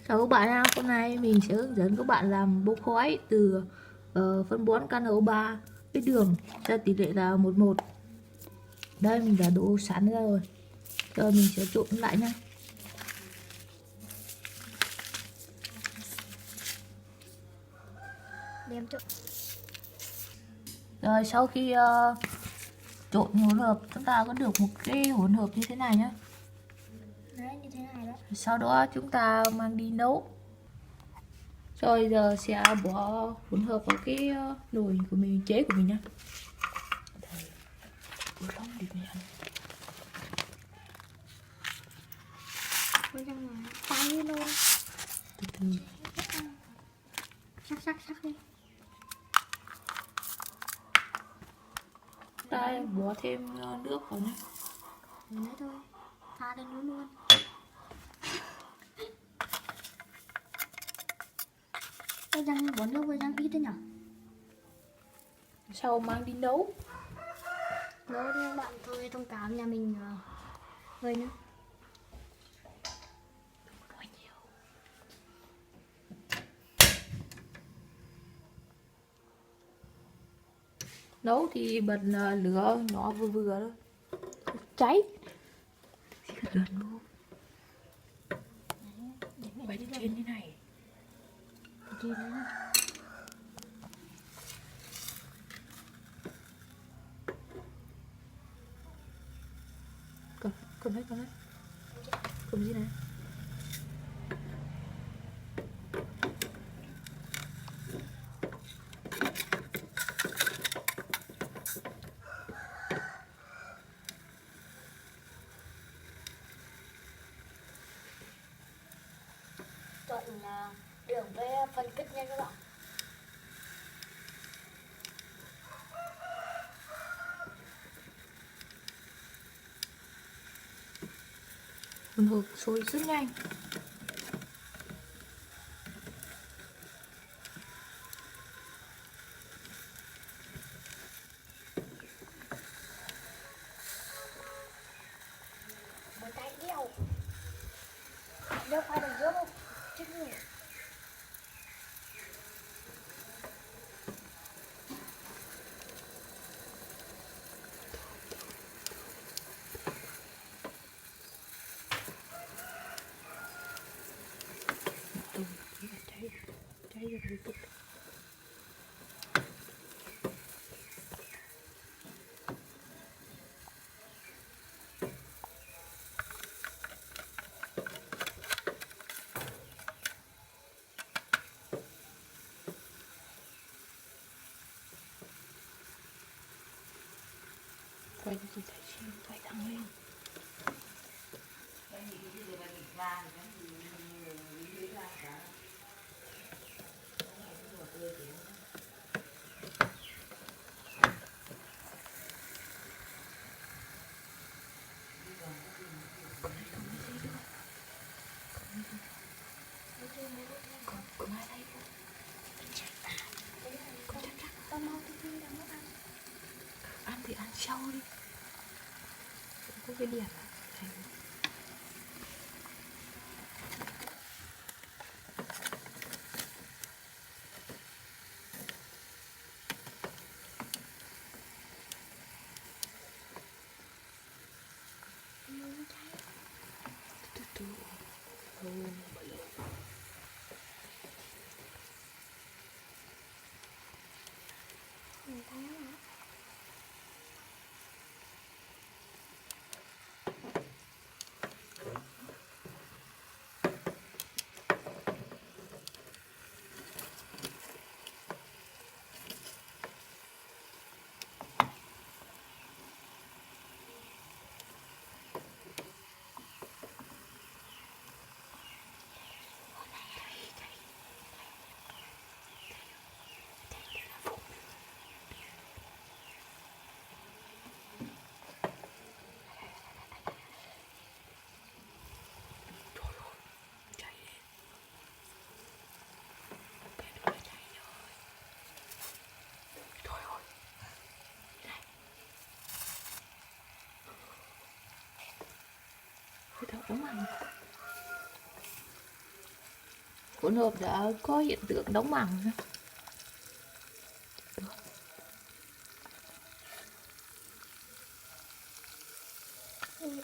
Chào các bạn nha, hôm nay mình sẽ hướng dẫn các bạn làm bốc khói từ phân bón KNO3 với đường theo tỷ lệ là 11. Đây mình đã đổ sẵn ra rồi. Giờ mình sẽ trộn lại nha. Đem trộn. Rồi sau khi trộn hỗn hợp, chúng ta có được một cái hỗn hợp như thế này nhé. Đấy, như thế này đó. Sau đó chúng ta mang đi nấu. Rồi giờ sẽ bỏ hỗn hợp vào cái nồi của mình, chế của mình nhé. Bây giờ là tay luôn. Từ từ. Sắc đi. Đây bỏ thêm nước vào nhé. Đấy thôi. Pha lên nước luôn. Cái răng bỏ nước với răng ít thế nhỉ? Sau mang đi nấu. Nấu đi các bạn, thôi thông cảm nhà mình hơi nữa. Nấu thì bật lửa nhỏ vừa vừa thôi, cháy gần luôn. Bật trên thế này. Trên đấy này. Cầm hết cầm gì này. Trộn đường với phân kích nha các bạn. Hỗn hợp sôi rất nhanh. Một tay đeo. Đeo phải được giữa không? Chết người. Cháy rồi tốt. Quay gì thấy xin quay thẳng lên. Còn ai đây không? Tao mau đi đâu nó ăn. Ăn thì ăn sau đi. Có cái điện à? Từ từ. Thôi đóng ăn. hỗn hợp đã có hiện tượng đóng màng rồi.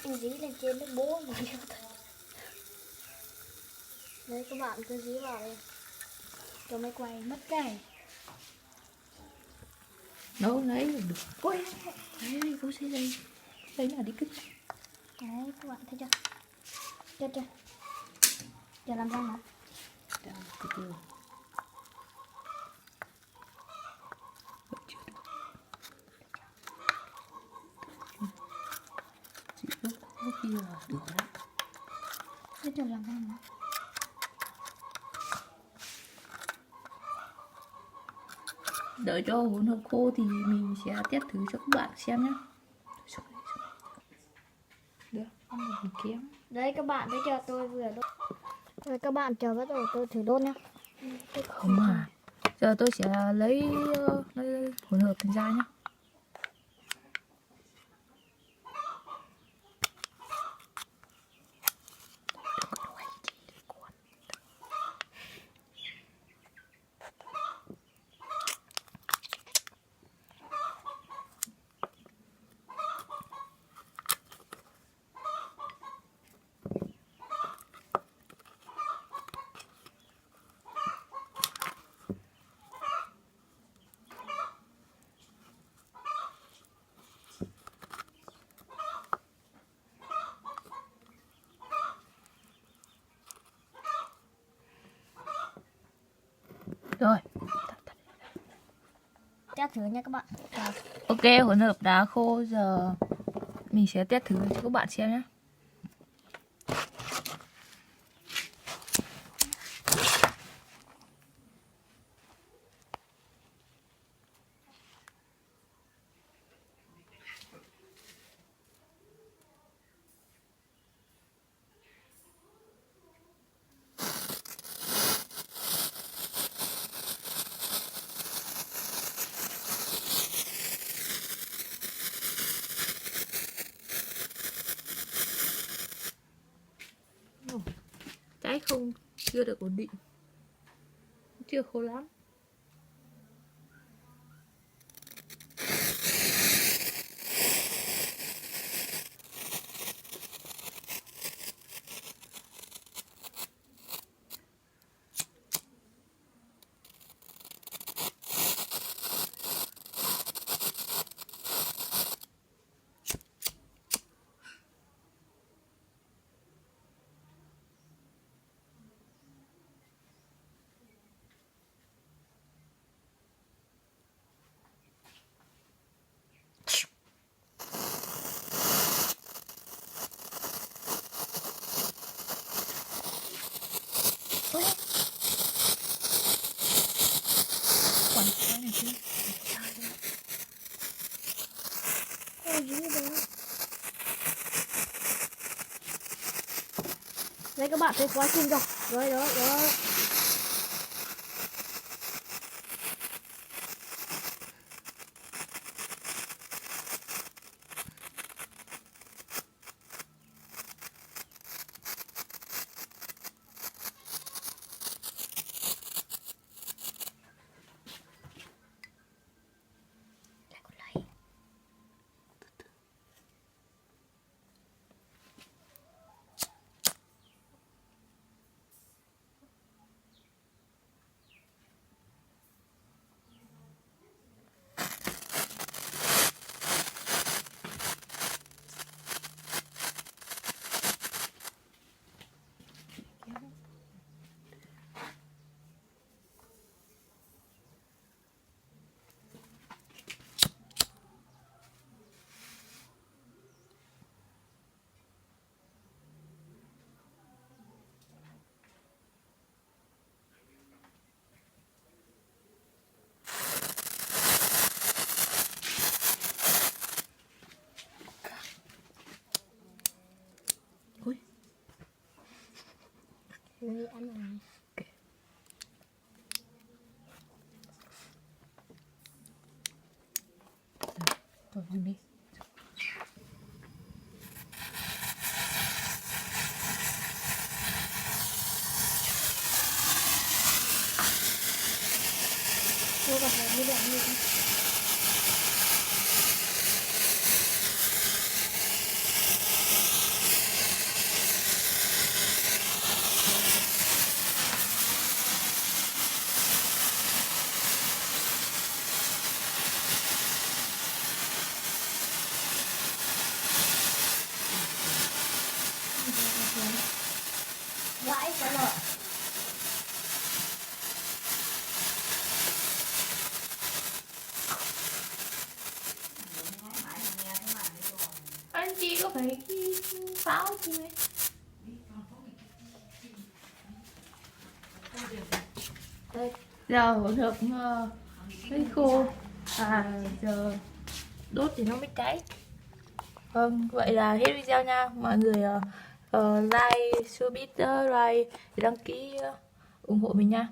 Anh dí lên trên nước bố mà nhiều thật. Đấy các bạn cứ dí vào đây cho máy quay mất cái. Nấu lấy là được. Ôi, đây cô sẽ đây. Đây là đi cứt. Đấy các bạn thấy chưa? Chưa. Giờ làm răng hả? Đang từ từ. Vẫn chưa được. Chị lúc có khi là được đấy. Thế giờ làm răng hả? Đợi cho hỗn hợp khô thì mình sẽ test thử cho các bạn xem nhé. Được, ăn được một kém. Đấy các bạn thấy chưa, tôi vừa đốt. Rồi các bạn chờ bắt đầu tôi thử đốt nhá. Không à. Giờ tôi sẽ lấy hỗn hợp thành ra nhé. Rồi. Test thử nha các bạn. Ok, hỗn hợp đã khô, giờ mình sẽ test thử cho các bạn xem nhé. Cháy không, chưa được ổn định, chưa khô lắm. Quẩn cái này chứ. Ôi dí đó. Đấy các bạn thấy quá chim rồi. Đó. Ui. Người ăn rồi. Okay. Rồi, dùng đi. Tôi gặp một cái đoạn như thế. Vãi cái lợn. Anh chị có phải pháo gì đấy? Đây, giờ hỗn hợp hơi khô, giờ đốt thì nó mới cháy. Vâng, vậy là hết video nha mọi người. Like, showbiz, like, đăng ký ủng hộ mình nha.